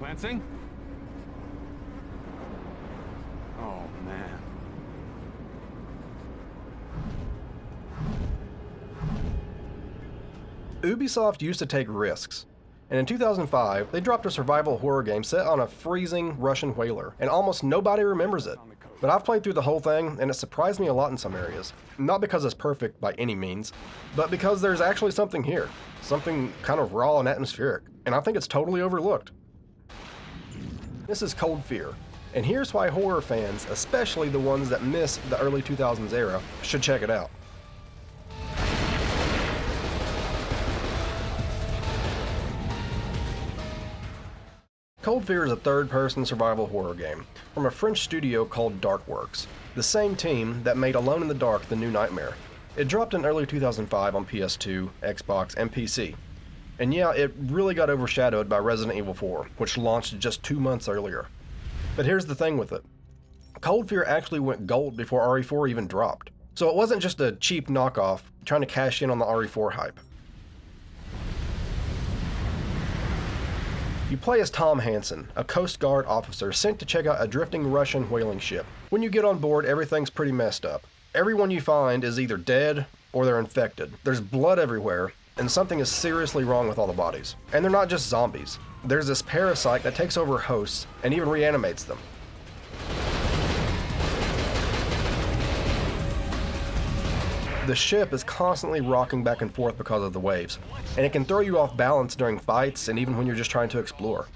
Lancing? Oh, man. Ubisoft used to take risks, and in 2005, they dropped a survival horror game set on a freezing Russian whaler, and almost nobody remembers it. But I've played through the whole thing, and it surprised me a lot in some areas. Not because it's perfect by any means, but because there's actually something here. Something kind of raw and atmospheric, and I think it's totally overlooked. This is Cold Fear, and here's why horror fans, especially the ones that miss the early 2000s era, should check it out. Cold Fear is a third-person survival horror game from a French studio called Darkworks, the same team that made Alone in the Dark: The New Nightmare. It dropped in early 2005 on PS2, Xbox, and PC. And yeah, it really got overshadowed by Resident Evil 4, which launched just 2 months earlier. But here's the thing with it. Cold Fear actually went gold before RE4 even dropped. So it wasn't just a cheap knockoff trying to cash in on the RE4 hype. You play as Tom Hansen, a Coast Guard officer sent to check out a drifting Russian whaling ship. When you get on board, everything's pretty messed up. Everyone you find is either dead or they're infected. There's blood everywhere, and something is seriously wrong with all the bodies. And they're not just zombies. There's this parasite that takes over hosts and even reanimates them. The ship is constantly rocking back and forth because of the waves, and it can throw you off balance during fights and even when you're just trying to explore.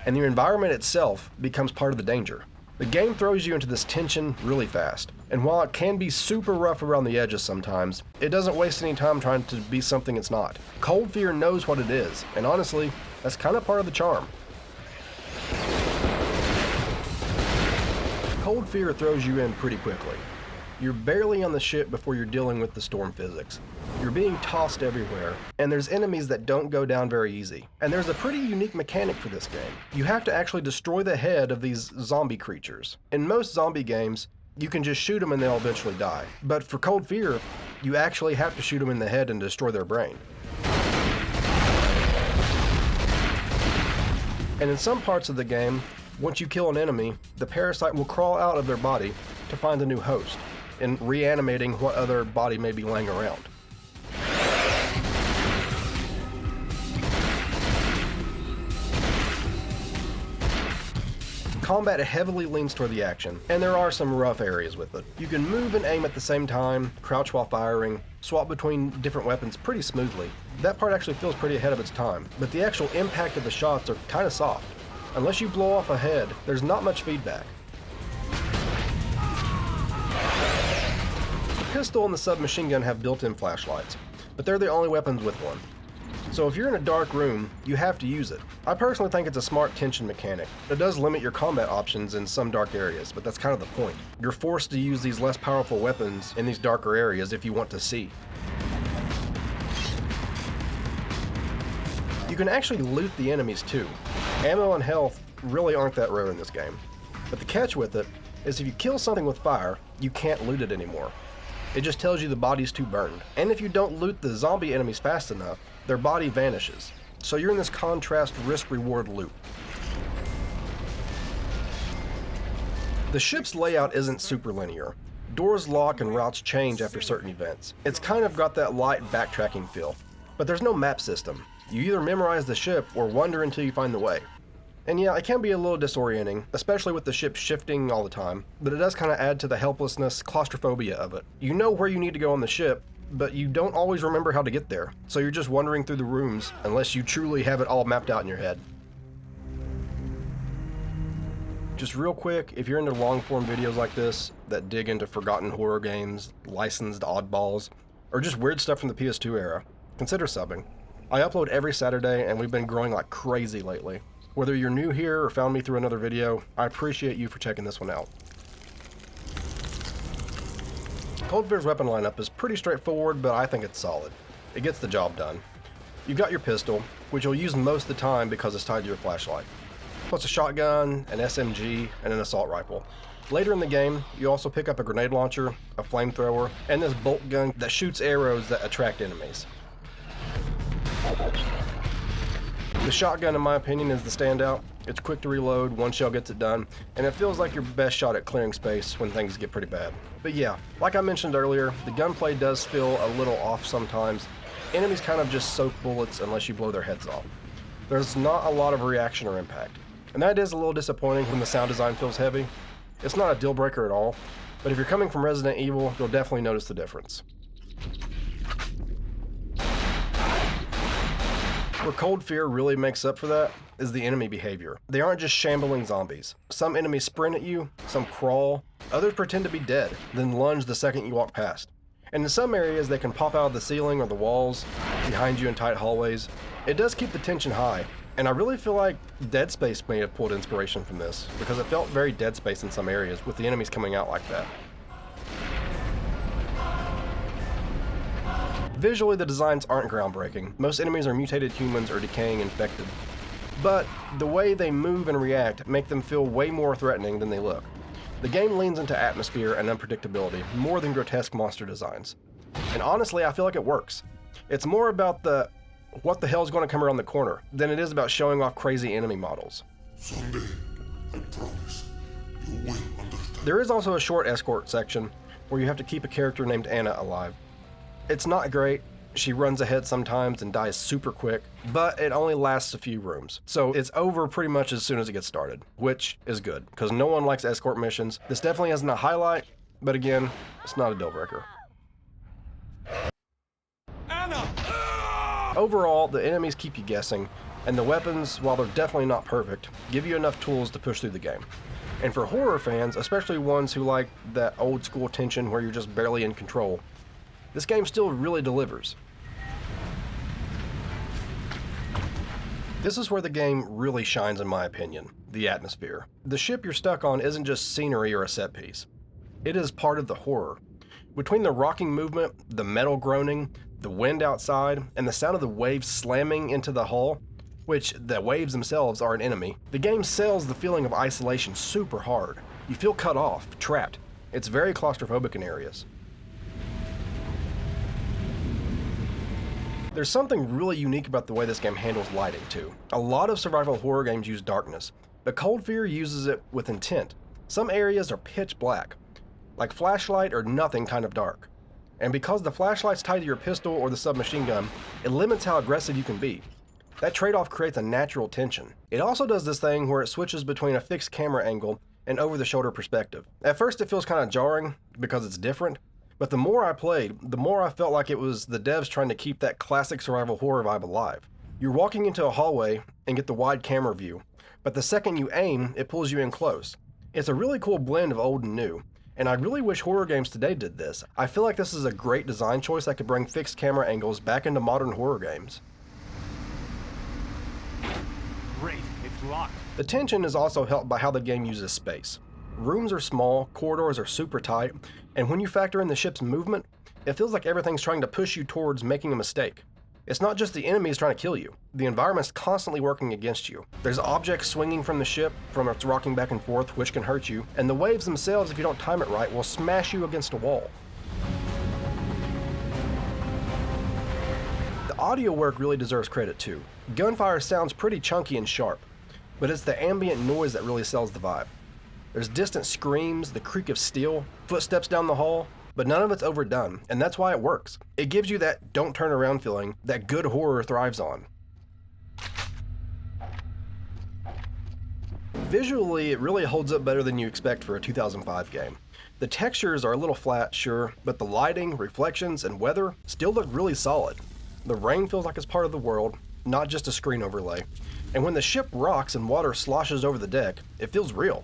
And your environment itself becomes part of the danger. The game throws you into this tension really fast, and while it can be super rough around the edges sometimes, it doesn't waste any time trying to be something it's not. Cold Fear knows what it is, and honestly, that's kind of part of the charm. Cold Fear throws you in pretty quickly. You're barely on the ship before you're dealing with the storm physics. You're being tossed everywhere, and there's enemies that don't go down very easy. And there's a pretty unique mechanic for this game. You have to actually destroy the head of these zombie creatures. In most zombie games, you can just shoot them and they'll eventually die. But for Cold Fear, you actually have to shoot them in the head and destroy their brain. And in some parts of the game, once you kill an enemy, the parasite will crawl out of their body to find a new host, and reanimating what other body may be laying around. Combat heavily leans toward the action, and there are some rough areas with it. You can move and aim at the same time, crouch while firing, swap between different weapons pretty smoothly. That part actually feels pretty ahead of its time, but the actual impact of the shots are kinda soft. Unless you blow off a head, there's not much feedback. The pistol and the submachine gun have built-in flashlights, but they're the only weapons with one. So if you're in a dark room, you have to use it. I personally think it's a smart tension mechanic. It does limit your combat options in some dark areas, but that's kind of the point. You're forced to use these less powerful weapons in these darker areas if you want to see. You can actually loot the enemies too. Ammo and health really aren't that rare in this game. But the catch with it is if you kill something with fire, you can't loot it anymore. It just tells you the body's too burned. And if you don't loot the zombie enemies fast enough, their body vanishes. So you're in this contrast risk-reward loop. The ship's layout isn't super linear. Doors lock and routes change after certain events. It's kind of got that light backtracking feel. But there's no map system. You either memorize the ship or wander until you find the way. And yeah, it can be a little disorienting, especially with the ship shifting all the time, but it does kind of add to the helplessness, claustrophobia of it. You know where you need to go on the ship, but you don't always remember how to get there, so you're just wandering through the rooms unless you truly have it all mapped out in your head. Just real quick, if you're into long-form videos like this that dig into forgotten horror games, licensed oddballs, or just weird stuff from the PS2 era, consider subbing. I upload every Saturday, and we've been growing like crazy lately. Whether you're new here or found me through another video, I appreciate you for checking this one out. Cold Fear's weapon lineup is pretty straightforward, but I think it's solid. It gets the job done. You've got your pistol, which you'll use most of the time because it's tied to your flashlight, plus a shotgun, an SMG, and an assault rifle. Later in the game, you also pick up a grenade launcher, a flamethrower, and this bolt gun that shoots arrows that attract enemies. The shotgun, in my opinion, is the standout. It's quick to reload, one shell gets it done, and it feels like your best shot at clearing space when things get pretty bad. But yeah, like I mentioned earlier, the gunplay does feel a little off sometimes. Enemies kind of just soak bullets unless you blow their heads off. There's not a lot of reaction or impact, and that is a little disappointing when the sound design feels heavy. It's not a deal breaker at all, but if you're coming from Resident Evil, you'll definitely notice the difference. Where Cold Fear really makes up for that is the enemy behavior. They aren't just shambling zombies. Some enemies sprint at you, some crawl, others pretend to be dead, then lunge the second you walk past. And in some areas they can pop out of the ceiling or the walls, behind you in tight hallways. It does keep the tension high, and I really feel like Dead Space may have pulled inspiration from this, because it felt very Dead Space in some areas with the enemies coming out like that. Visually, the designs aren't groundbreaking. Most enemies are mutated humans or decaying infected. But the way they move and react make them feel way more threatening than they look. The game leans into atmosphere and unpredictability more than grotesque monster designs. And honestly, I feel like it works. It's more about the what the hell's going to come around the corner than it is about showing off crazy enemy models. Someday, I promise, you will understand. There is also a short escort section where you have to keep a character named Anna alive. It's not great, she runs ahead sometimes and dies super quick, but it only lasts a few rooms. So it's over pretty much as soon as it gets started, which is good, because no one likes escort missions. This definitely isn't a highlight, but again, it's not a deal breaker. Anna! Overall, the enemies keep you guessing, and the weapons, while they're definitely not perfect, give you enough tools to push through the game. And for horror fans, especially ones who like that old school tension where you're just barely in control, this game still really delivers. This is where the game really shines in my opinion, the atmosphere. The ship you're stuck on isn't just scenery or a set piece. It is part of the horror. Between the rocking movement, the metal groaning, the wind outside, and the sound of the waves slamming into the hull, which the waves themselves are an enemy, the game sells the feeling of isolation super hard. You feel cut off, trapped. It's very claustrophobic in areas. There's something really unique about the way this game handles lighting too. A lot of survival horror games use darkness, but Cold Fear uses it with intent. Some areas are pitch black, like flashlight or nothing kind of dark. And because the flashlight's tied to your pistol or the submachine gun, it limits how aggressive you can be. That trade-off creates a natural tension. It also does this thing where it switches between a fixed camera angle and over-the-shoulder perspective. At first it feels kind of jarring because it's different, but the more I played, the more I felt like it was the devs trying to keep that classic survival horror vibe alive. You're walking into a hallway and get the wide camera view, but the second you aim, it pulls you in close. It's a really cool blend of old and new, and I really wish horror games today did this. I feel like this is a great design choice that could bring fixed camera angles back into modern horror games. Great, it's locked. The tension is also helped by how the game uses space. Rooms are small, corridors are super tight, and when you factor in the ship's movement, it feels like everything's trying to push you towards making a mistake. It's not just the enemies trying to kill you. The environment's constantly working against you. There's objects swinging from the ship from its rocking back and forth, which can hurt you, and the waves themselves, if you don't time it right, will smash you against a wall. The audio work really deserves credit too. Gunfire sounds pretty chunky and sharp, but it's the ambient noise that really sells the vibe. There's distant screams, the creak of steel, footsteps down the hall, but none of it's overdone, and that's why it works. It gives you that don't turn around feeling that good horror thrives on. Visually, it really holds up better than you expect for a 2005 game. The textures are a little flat, sure, but the lighting, reflections, and weather still look really solid. The rain feels like it's part of the world, not just a screen overlay. And when the ship rocks and water sloshes over the deck, it feels real.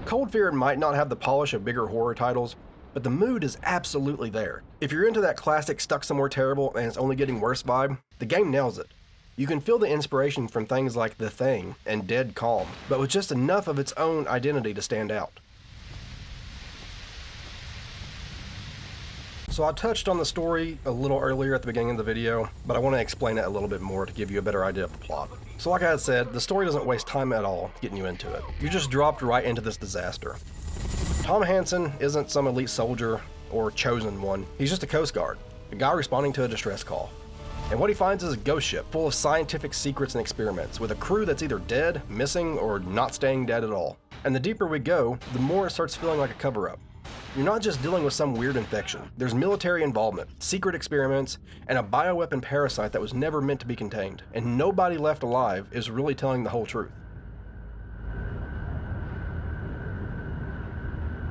Cold Fear might not have the polish of bigger horror titles, but the mood is absolutely there. If you're into that classic stuck somewhere terrible and it's only getting worse vibe, the game nails it. You can feel the inspiration from things like The Thing and Dead Calm, but with just enough of its own identity to stand out. So I touched on the story a little earlier at the beginning of the video, but I want to explain it a little bit more to give you a better idea of the plot. So like I had said, the story doesn't waste time at all getting you into it. You just dropped right into this disaster. Tom Hansen isn't some elite soldier or chosen one. He's just a Coast Guard, a guy responding to a distress call. And what he finds is a ghost ship full of scientific secrets and experiments, with a crew that's either dead, missing, or not staying dead at all. And the deeper we go, the more it starts feeling like a cover-up. You're not just dealing with some weird infection. There's military involvement, secret experiments, and a bioweapon parasite that was never meant to be contained. And nobody left alive is really telling the whole truth.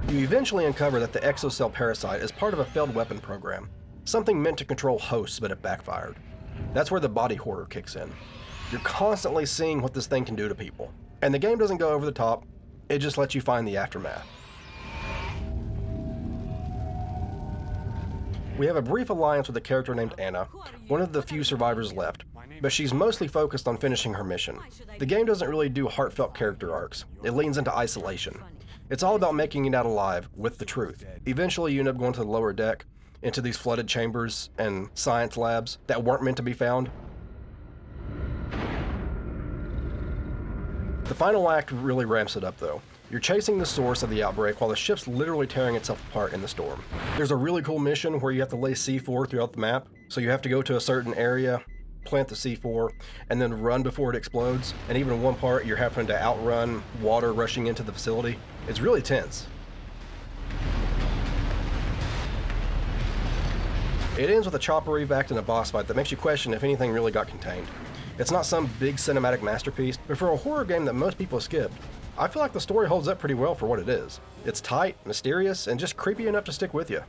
You eventually uncover that the exocell parasite is part of a failed weapon program. Something meant to control hosts, but it backfired. That's where the body horror kicks in. You're constantly seeing what this thing can do to people. And the game doesn't go over the top, it just lets you find the aftermath. We have a brief alliance with a character named Anna, one of the few survivors left, but she's mostly focused on finishing her mission. The game doesn't really do heartfelt character arcs. It leans into isolation. It's all about making it out alive with the truth. Eventually you end up going to the lower deck, into these flooded chambers and science labs that weren't meant to be found. The final act really ramps it up though. You're chasing the source of the outbreak while the ship's literally tearing itself apart in the storm. There's a really cool mission where you have to lay C4 throughout the map, so you have to go to a certain area, plant the C4, and then run before it explodes. And even in one part, you're having to outrun water rushing into the facility. It's really tense. It ends with a chopper evac and a boss fight that makes you question if anything really got contained. It's not some big cinematic masterpiece, but for a horror game that most people skipped, I feel like the story holds up pretty well for what it is. It's tight, mysterious, and just creepy enough to stick with you.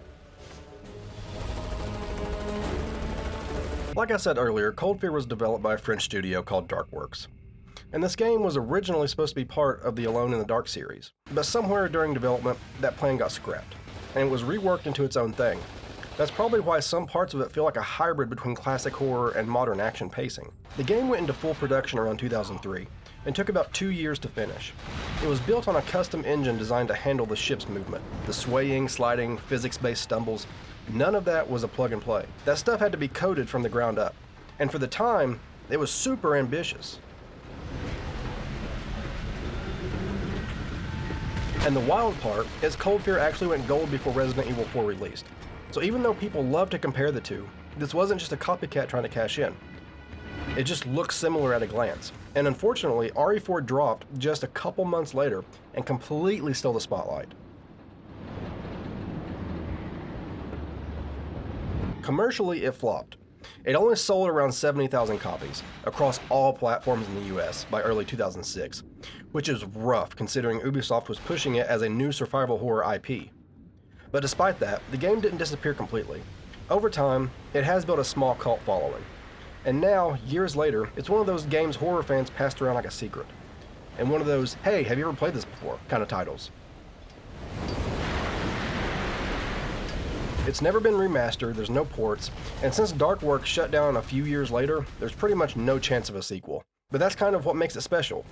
Like I said earlier, Cold Fear was developed by a French studio called Darkworks. And this game was originally supposed to be part of the Alone in the Dark series, but somewhere during development, that plan got scrapped, and it was reworked into its own thing. That's probably why some parts of it feel like a hybrid between classic horror and modern action pacing. The game went into full production around 2003, and took about 2 years to finish. It was built on a custom engine designed to handle the ship's movement. The swaying, sliding, physics-based stumbles, none of that was a plug and play. That stuff had to be coded from the ground up. And for the time, it was super ambitious. And the wild part is Cold Fear actually went gold before Resident Evil 4 released. So even though people love to compare the two, this wasn't just a copycat trying to cash in. It just looks similar at a glance. And unfortunately, RE4 dropped just a couple months later and completely stole the spotlight. Commercially, it flopped. It only sold around 70,000 copies across all platforms in the US by early 2006, which is rough considering Ubisoft was pushing it as a new survival horror IP. But despite that, the game didn't disappear completely. Over time, it has built a small cult following. And now, years later, it's one of those games horror fans passed around like a secret. And one of those, hey, have you ever played this before, kind of titles. It's never been remastered, there's no ports, and since Darkworks shut down a few years later, there's pretty much no chance of a sequel. But that's kind of what makes it special.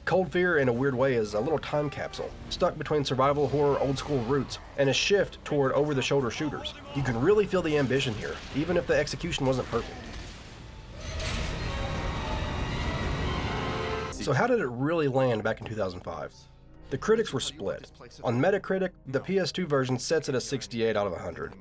Cold Fear, in a weird way, is a little time capsule, stuck between survival horror old-school roots and a shift toward over-the-shoulder shooters. You can really feel the ambition here, even if the execution wasn't perfect. So how did it really land back in 2005? The critics were split. On Metacritic, the PS2 version sets it at 68 out of 100,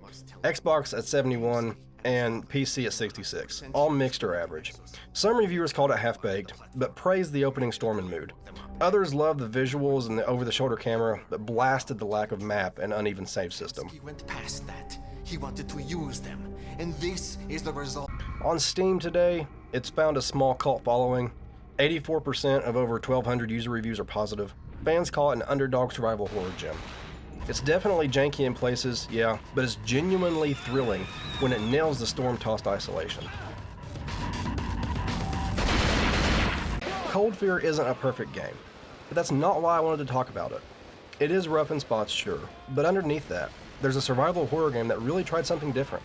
Xbox at 71, and PC at 66, all mixed or average. Some reviewers called it half-baked, but praised the opening storm and mood. Others loved the visuals and the over-the-shoulder camera, but blasted the lack of map and uneven save system. He went past that. He wanted to use them, and this is the result. On Steam today, it's found a small cult following. 84% of over 1,200 user reviews are positive. Fans call it an underdog survival horror gem. It's definitely janky in places, yeah, but it's genuinely thrilling when it nails the storm-tossed isolation. Cold Fear isn't a perfect game, but that's not why I wanted to talk about it. It is rough in spots, sure, but underneath that, there's a survival horror game that really tried something different.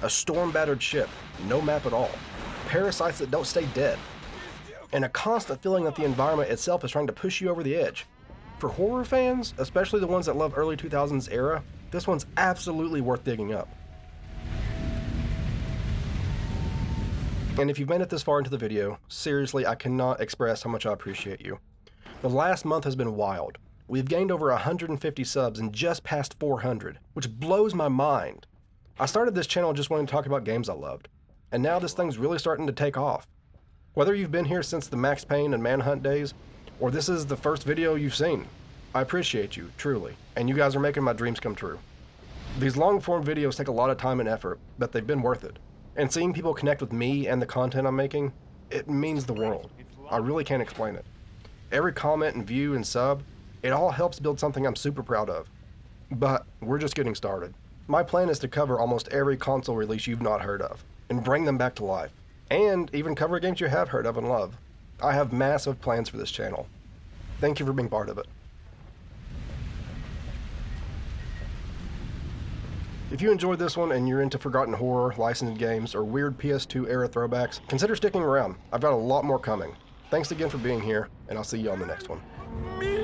A storm-battered ship, no map at all, parasites that don't stay dead, and a constant feeling that the environment itself is trying to push you over the edge. For horror fans, especially the ones that love early 2000s era, this one's absolutely worth digging up. And if you've made it this far into the video, seriously, I cannot express how much I appreciate you. The last month has been wild. We've gained over 150 subs and just passed 400, which blows my mind. I started this channel just wanting to talk about games I loved. and now this thing's really starting to take off. Whether you've been here since the Max Payne and Manhunt days, or this is the first video you've seen, I appreciate you, truly, and you guys are making my dreams come true. These long-form videos take a lot of time and effort, but they've been worth it. And seeing people connect with me and the content I'm making, it means the world. I really can't explain it. Every comment and view and sub, it all helps build something I'm super proud of. But we're just getting started. My plan is to cover almost every console release you've not heard of, and bring them back to life. And even cover games you have heard of and love. I have massive plans for this channel. Thank you for being part of it. If you enjoyed this one and you're into forgotten horror, licensed games, or weird PS2 era throwbacks, consider sticking around. I've got a lot more coming. Thanks again for being here, and I'll see you on the next one.